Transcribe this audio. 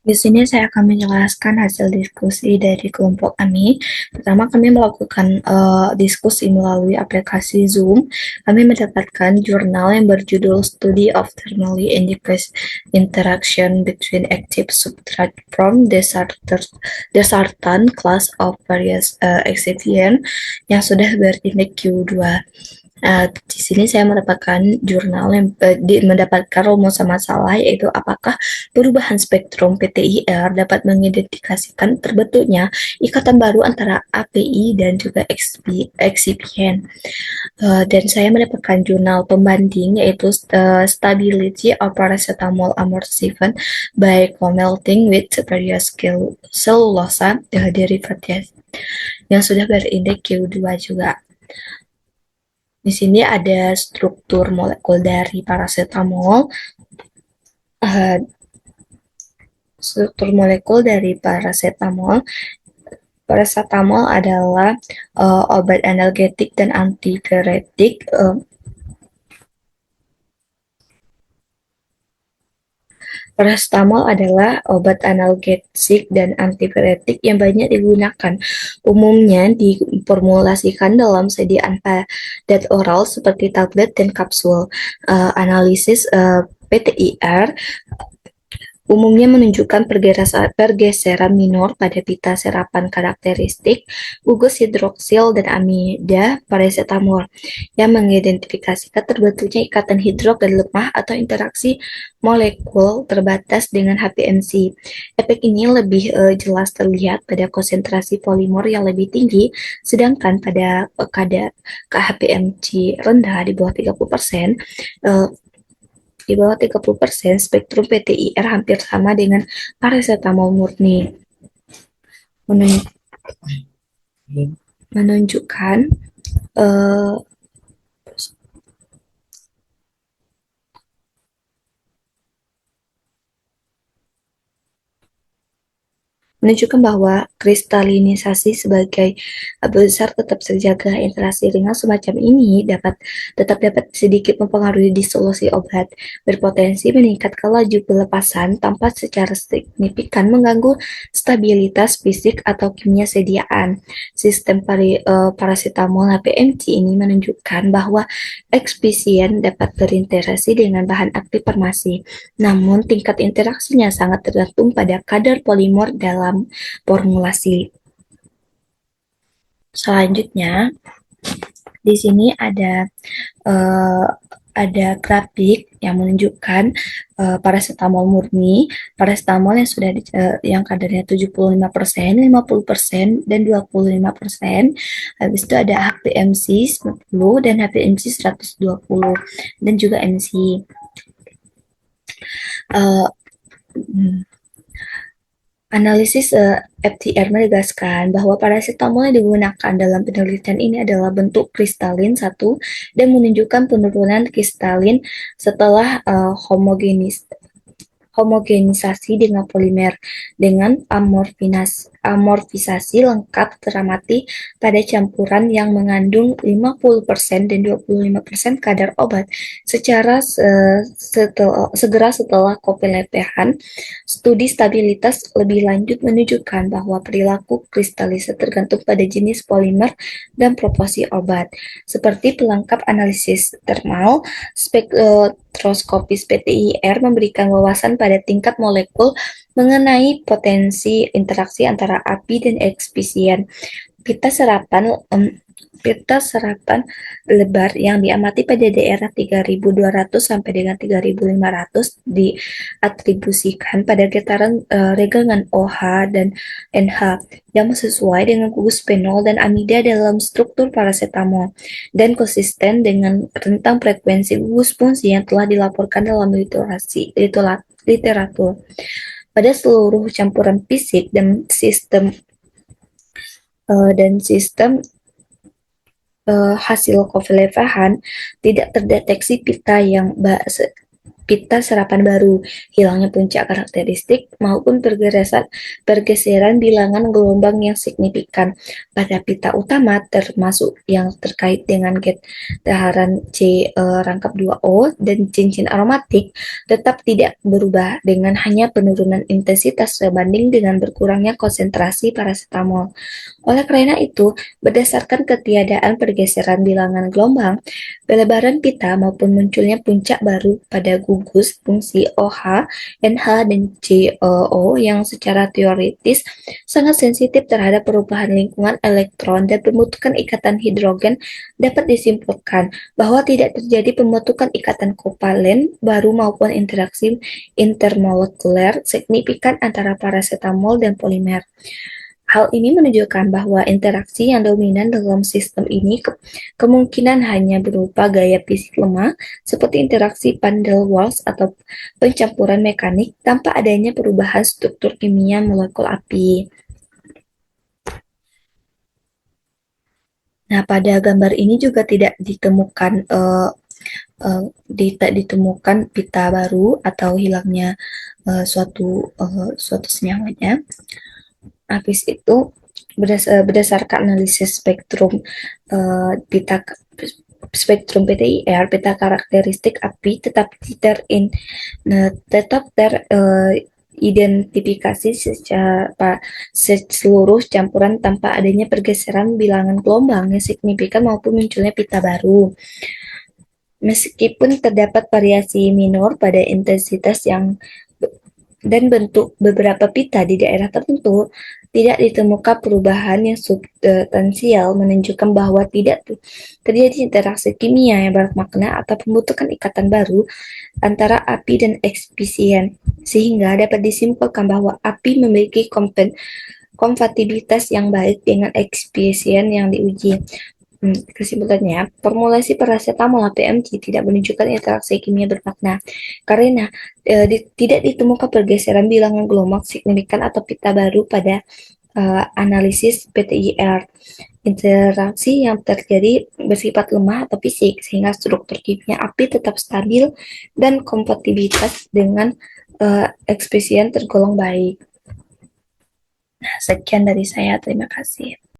Di sini saya akan menjelaskan hasil diskusi dari kelompok kami. Pertama, kami melakukan diskusi melalui aplikasi Zoom. Kami mendapatkan jurnal yang berjudul Study of Thermally Indicate Interaction Between Active Substrate from Desartan Class of Various Excipients yang sudah berindeks Q2. Di sini saya mendapatkan jurnal yang mendapatkan rumusan masalah, yaitu apakah perubahan spektrum PTIR dapat mengidentifikasikan terbentuknya ikatan baru antara API dan juga excipient. Dan saya mendapatkan jurnal pembanding, yaitu Stability of Paracetamol Amorphation by Co-melting with Various Cellulosa Derivatives yang sudah berindeks Q2 juga. Di sini ada struktur molekul dari paracetamol. Struktur molekul dari paracetamol. Paracetamol adalah obat analgetik dan antipiretik. Paracetamol adalah obat analgesik dan antipiretik yang banyak digunakan. Umumnya diformulasikan dalam sediaan padat oral seperti tablet dan kapsul. Analisis PTIR umumnya menunjukkan pergeseran minor pada pita serapan karakteristik gugus hidroksil dan amida paracetamol yang mengidentifikasikan terbentuknya ikatan hidrok dan lemah atau interaksi molekul terbatas dengan HPMC. Efek ini lebih jelas terlihat pada konsentrasi polimer yang lebih tinggi, sedangkan pada kadar HPMC rendah di bawah 30%, di bawah 30%, spektrum PTIR hampir sama dengan paracetamol murni. Menunjukkan menunjukkan bahwa kristalinisasi sebagai besar tetap terjaga. Interaksi ringan semacam ini dapat sedikit mempengaruhi disolusi obat, berpotensi meningkatkan laju pelepasan tanpa secara signifikan mengganggu stabilitas fisik atau kimia sediaan. Sistem paracetamol HPMC ini menunjukkan bahwa ekspisiyen dapat berinteraksi dengan bahan aktif farmasi, namun tingkat interaksinya sangat tergantung pada kadar polimer dalam formulasi. Selanjutnya, di sini ada grafik yang menunjukkan paracetamol murni, paracetamol yang sudah yang kadarnya 75%, 50%, dan 25%. Habis itu ada HPMC 90 dan HPMC 120 dan juga MC. Analisis FTR menegaskan bahwa paracetamol yang digunakan dalam penelitian ini adalah bentuk kristalin 1 dan menunjukkan penurunan kristalin setelah homogenisasi dengan polimer dengan amorfisasi lengkap teramati pada campuran yang mengandung 50% dan 25% kadar obat secara segera setelah kopelepehan. Studi stabilitas lebih lanjut menunjukkan bahwa perilaku kristalisa tergantung pada jenis polimer dan proporsi obat. Seperti pelengkap analisis termal, spektroskopis PTIR memberikan wawasan pada tingkat molekul mengenai potensi interaksi antara API dan ekspisiyen. Pita serapan lebar yang diamati pada daerah 3.200 sampai dengan 3.500 diatribusikan pada getaran regengan OH dan NH yang sesuai dengan gugus fenol dan amida dalam struktur paracetamol dan konsisten dengan rentang frekuensi gugus fungsi yang telah dilaporkan dalam literatur. Pada seluruh campuran fisik dan sistem hasil kopelepehan tidak terdeteksi pita yang pita serapan baru, hilangnya puncak karakteristik, maupun pergeseran bilangan gelombang yang signifikan pada pita utama, termasuk yang terkait dengan getaran rangkap 2O dan cincin aromatik, tetap tidak berubah dengan hanya penurunan intensitas sebanding dengan berkurangnya konsentrasi paracetamol. Oleh karena itu, berdasarkan ketiadaan pergeseran bilangan gelombang, pelebaran pita maupun munculnya puncak baru pada gugus fungsi OH, NH, dan COO yang secara teoritis sangat sensitif terhadap perubahan lingkungan elektron dan pembentukan ikatan hidrogen, dapat disimpulkan bahwa tidak terjadi pembentukan ikatan kovalen baru maupun interaksi intermolekuler signifikan antara paracetamol dan polimer. Hal ini menunjukkan bahwa interaksi yang dominan dalam sistem ini kemungkinan hanya berupa gaya fisik lemah, seperti interaksi van der Waals atau pencampuran mekanik tanpa adanya perubahan struktur kimia molekul api. Nah, pada gambar ini juga tidak ditemukan ditemukan pita baru atau hilangnya suatu senyawanya. Habis itu berdasarkan analisis pita spektrum PTIR, peta karakteristik api tetap teridentifikasi secara seluruh campuran tanpa adanya pergeseran bilangan gelombang yang signifikan maupun munculnya pita baru. Meskipun terdapat variasi minor pada intensitas dan bentuk beberapa pita di daerah tertentu, tidak ditemukan perubahan yang substansial menunjukkan bahwa tidak terjadi interaksi kimia yang bermakna atau pembentukan ikatan baru antara api dan ekspisien, sehingga dapat disimpulkan bahwa api memiliki kompatibilitas yang baik dengan ekspisien yang diuji. Kesimpulannya, formulasi paracetamol (PMG) tidak menunjukkan interaksi kimia bermakna karena tidak ditemukan pergeseran bilangan gelombang signifikan atau pita baru pada analisis PTIR. Interaksi yang terjadi bersifat lemah atau fisik, sehingga struktur kimia api tetap stabil dan kompatibilitas dengan ekspisien tergolong baik. Nah, sekian dari saya. Terima kasih.